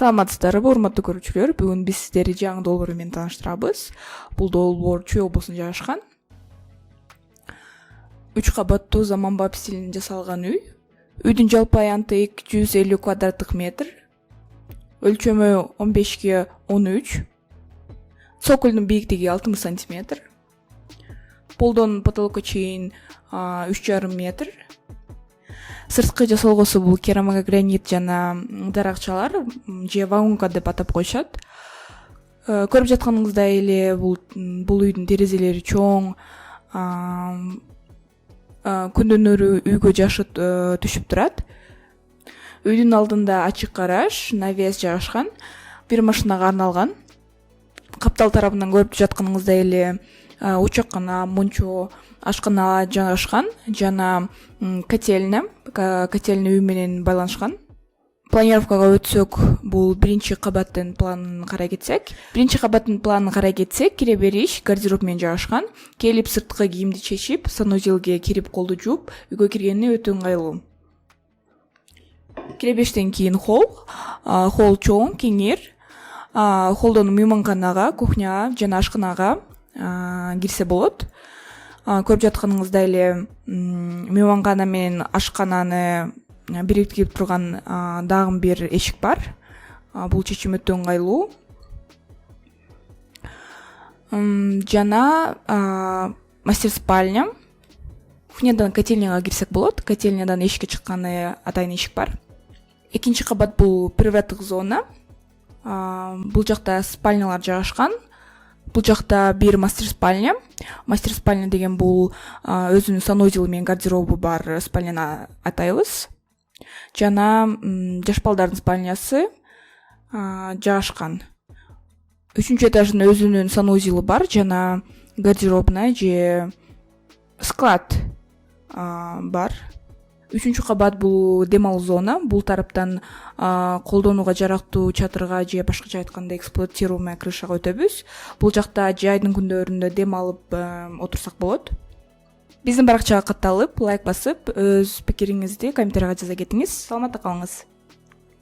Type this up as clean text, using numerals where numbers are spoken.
Саламатсыздарбы, урматтуу көрүүчүлөр. Бүгүн биз сиздерди жаңы долбоор менен тааныштырабыз. Бул долбоор Чүй облусунда жайгашкан. 3 кабаттуу заманбап стилинде жасалган үй. Үйдүн жалпы аянты 250 квадраттык метр. Өлчөмү 15 × 13. Цоколдун бийиктиги 60 сантиметр. Полдон потолокко чейин 3,5 метр. Сырткы жасалгосу бул керамогранит жана даракчалар же вагонка деп атап коюшат. Көрүп жатканыңыздай эле бул үйдүн терезелери чоң, күндүн нуру үйгө жашыт түшүп турат. Үйдүн алдында ачык гараж, навес жайгашкан, бир машинага арналган. Каптал тарабынан көрүп жатканыңыздай эле учаккана, мончо, ашкана жайгашкан жана котельня үй менен байланышкан. Планировкага өтсөк, бул биринчи кабаттын планын карай кетсек, кире бериш гардероб менен жайгашкан. Келип сырткы кийимди чечип, санузелге кирип колду жууп, үйгө киргени өтө ыңгайлуу. Кире бериштен кийин холл чоң, кеңир. Холдон мейманканага, кухняга жана ашканага кирсе болот. Көрүп жатканыңыздай эле мейманкана менен ашкананы бириктирип турган дагы бир эшик бар. Бул чечим өтө ыңгайлуу. Жана мастер спальня. Кухнядан котельняга кирсек болот. Котельнядан эшикке чыкканы атайын эшик бар. Экинчи кабат бул приваттык зона. Бул жакта спальнялар жайгашкан. Бул жакта бир мастер спальня. Мастер спальня деген бул өзүнүн санузелу менен гардеробу бар спальняны атайбыз. Жана жаш балдардын спальнясы жайгашкан. 3-үчү этаждын өзүнүн санузелу бар жана гардеробная же склад бар. 3-үчү кабат бул дем алуу зона. Бул тараптан колдонууга жарактуу чатырга же башкача айтканда эксплуатируемая крышага өтөбүз. Бул жакта жайдын күндөрүндө дем алып отурсак болот. Биздин баракчага катталып, лайк басып, өз пикириңизди комментарийга жаза кетиңиз. Саламатта калыңыз.